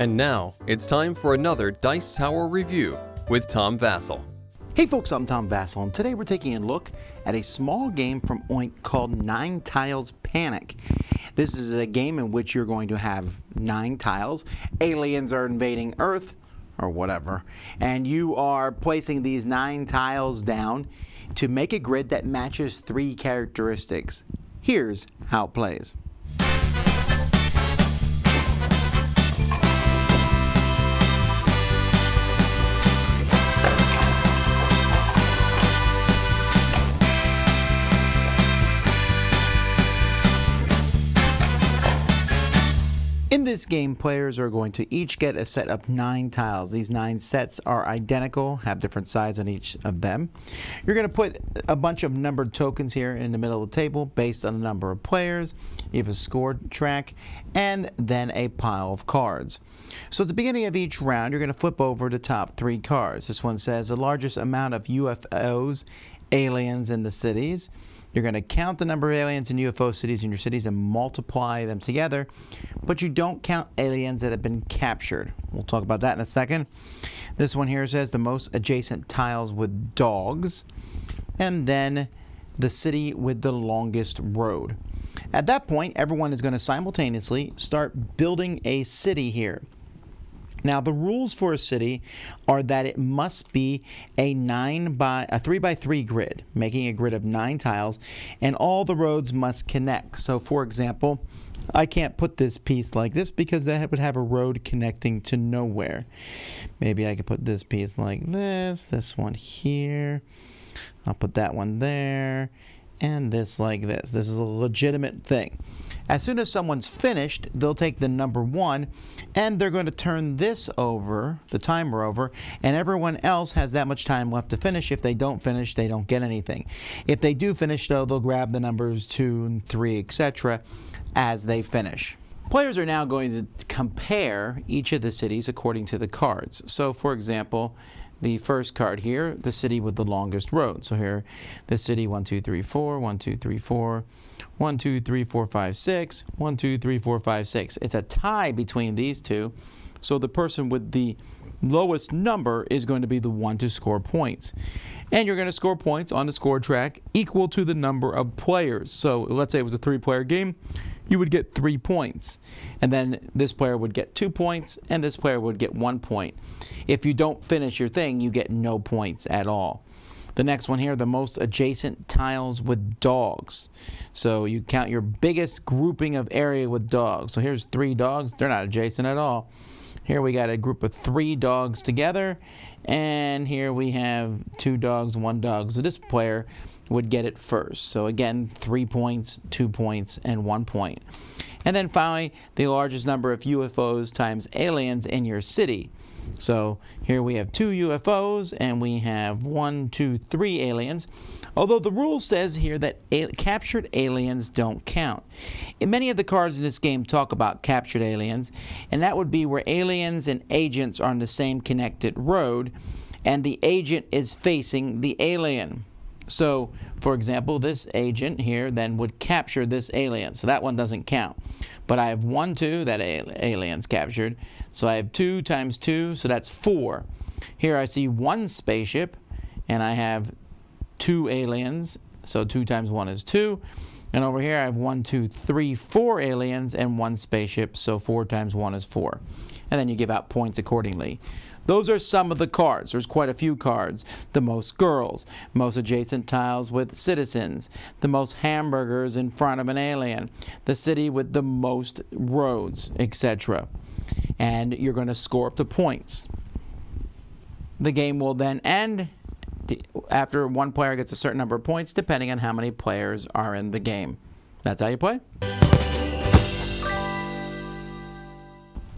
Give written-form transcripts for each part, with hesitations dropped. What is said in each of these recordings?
And now, it's time for another Dice Tower review with Tom Vasel. Hey folks, I'm Tom Vasel, and today we're taking a look at a small game from Oink called 9 Tiles Panic. This is a game in which you're going to have 9 tiles, aliens are invading Earth, or whatever, and you are placing these 9 tiles down to make a grid that matches 3 characteristics. Here's how it plays. In this game, players are going to each get a set of 9 tiles. These 9 sets are identical, have different size on each of them. You're going to put a bunch of numbered tokens here in the middle of the table based on the number of players. You have a score track and then a pile of cards. So at the beginning of each round, you're going to flip over the top 3 cards. This one says the largest amount of UFOs, aliens in the cities. You're going to count the number of aliens and UFO cities in your cities and multiply them together, but you don't count aliens that have been captured. We'll talk about that in a second. This one here says the most adjacent tiles with dogs, and then the city with the longest road. At that point, everyone is going to simultaneously start building a city here. Now, the rules for a city are that it must be a 3 by 3 grid, making a grid of 9 tiles, and all the roads must connect. So, for example, I can't put this piece like this because that would have a road connecting to nowhere. Maybe I could put this piece like this one here. I'll put that one there, and this like this. This is a legitimate thing. As soon as someone's finished, they'll take the number 1 and they're going to turn this over, the timer over, and everyone else has that much time left to finish. If they don't finish, they don't get anything. If they do finish, though, they'll grab the numbers 2 and 3, etc. as they finish. Players are now going to compare each of the cities according to the cards. So, for example, the first card here, the city with the longest road. So here, the city 1, 2, 3, 4, 1, 2, 3, 4, 1, 2, 3, 4, 5, 6, 1, 2, 3, 4, 5, 6. It's a tie between these two. So the person with the lowest number is going to be the one to score points. And you're going to score points on the score track equal to the number of players. So let's say it was a 3-player game. You would get 3 points. And then this player would get 2 points, and this player would get 1 point. If you don't finish your thing, you get no points at all. The next one here, the most adjacent tiles with dogs. So you count your biggest grouping of area with dogs. So here's 3 dogs. They're not adjacent at all. Here we got a group of 3 dogs together, and here we have 2 dogs, 1 dog. So this player would get it first. So again, 3 points, 2 points, and 1 point. And then finally, the largest number of UFOs times aliens in your city. So here we have 2 UFOs, and we have 1, 2, 3 aliens. Although the rule says here that captured aliens don't count. And many of the cards in this game talk about captured aliens, and that would be where aliens and agents are on the same connected road, and the agent is facing the alien. So, for example, this agent here then would capture this alien. So that one doesn't count. But I have 1, 2 that alien's captured. So I have 2 times 2, so that's 4. Here I see 1 spaceship, and I have 2 aliens. So 2 times 1 is 2. And over here I have 1, 2, 3, 4 aliens and 1 spaceship. So 4 times 1 is 4. And then you give out points accordingly. Those are some of the cards. There's quite a few cards. The most girls, most adjacent tiles with citizens, the most hamburgers in front of an alien, the city with the most roads, etc. And you're going to score up the points. The game will then end after one player gets a certain number of points, depending on how many players are in the game. That's how you play.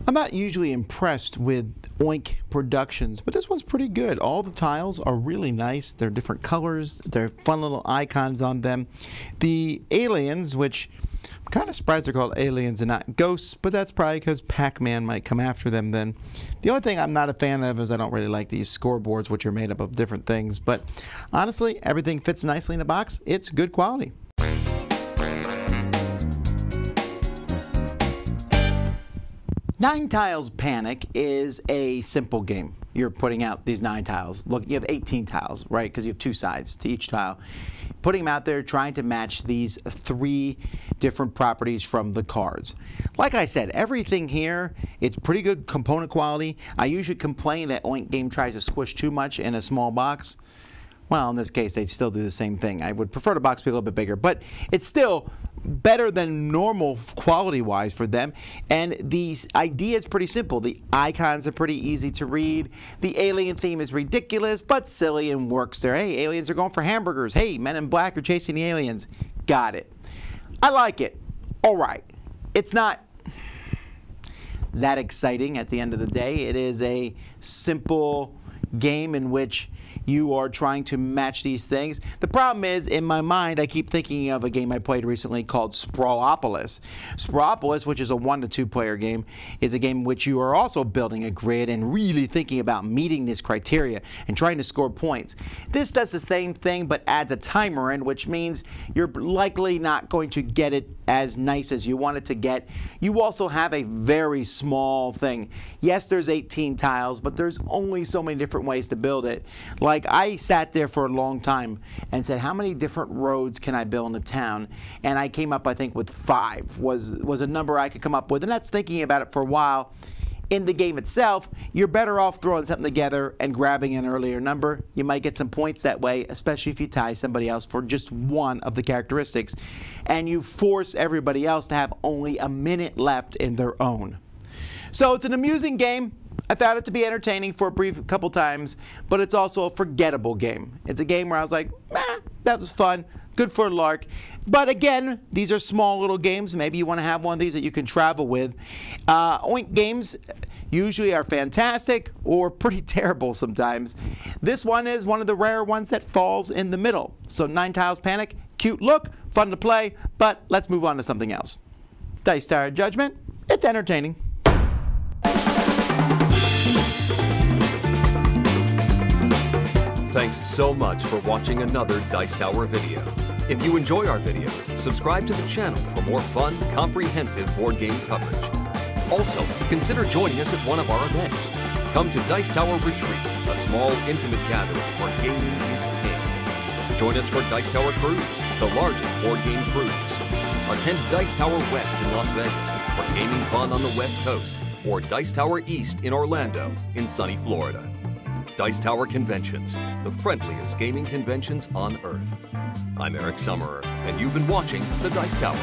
I'm not usually impressed with Oink Productions, but this one's pretty good. All the tiles are really nice. They're different colors. They're fun little icons on them. The aliens, which I'm kind of surprised they're called aliens and not ghosts, but that's probably because Pac-Man might come after them then. The only thing I'm not a fan of is I don't really like these scoreboards, which are made up of different things. But honestly, everything fits nicely in the box. It's good quality. Nine Tiles Panic is a simple game. You're putting out these 9 tiles. Look, you have 18 tiles, right? Because you have 2 sides to each tile. Putting them out there, trying to match these 3 different properties from the cards. Like I said, everything here, it's pretty good component quality. I usually complain that Oink Game tries to squish too much in a small box. Well, in this case, they still do the same thing. I would prefer the box to be a little bit bigger, but it's still better than normal quality-wise for them. And the idea is pretty simple. The icons are pretty easy to read. The alien theme is ridiculous, but silly and works there. Hey, aliens are going for hamburgers. Hey, Men in Black are chasing the aliens. Got it. I like it. All right. It's not that exciting at the end of the day. It is a simple game in which you are trying to match these things. The problem is, in my mind, I keep thinking of a game I played recently called Sprawlopolis. Sprawlopolis, which is a 1 to 2 player game, is a game in which you are also building a grid and really thinking about meeting this criteria and trying to score points. This does the same thing but adds a timer in, which means you're likely not going to get it as nice as you want it to get. You also have a very small thing. Yes, there's 18 tiles, but there's only so many different ways to build it. Like, I sat there for a long time and said, how many different roads can I build in a town? And I came up, I think, with 5 was a number I could come up with. And that's thinking about it for a while. In the game itself, you're better off throwing something together and grabbing an earlier number. You might get some points that way, especially if you tie somebody else for just one of the characteristics. And you force everybody else to have only a minute left in their own. So it's an amusing game. I found it to be entertaining for a brief couple times, but it's also a forgettable game. It's a game where I was like, that was fun, good for a lark. But again, these are small little games. Maybe you want to have one of these that you can travel with. Oink Games usually are fantastic or pretty terrible sometimes. This one is one of the rare ones that falls in the middle. So 9 Tiles Panic, cute look, fun to play, but let's move on to something else. Dice Tower Judgment, it's entertaining. Thanks so much for watching another Dice Tower video. If you enjoy our videos, subscribe to the channel for more fun, comprehensive board game coverage. Also, consider joining us at one of our events. Come to Dice Tower Retreat, a small, intimate gathering where gaming is king. Join us for Dice Tower Cruise, the largest board game cruise. Attend Dice Tower West in Las Vegas for gaming fun on the West Coast, or Dice Tower East in Orlando in sunny Florida. Dice Tower Conventions, the friendliest gaming conventions on Earth. I'm Eric Summerer, and you've been watching the Dice Tower.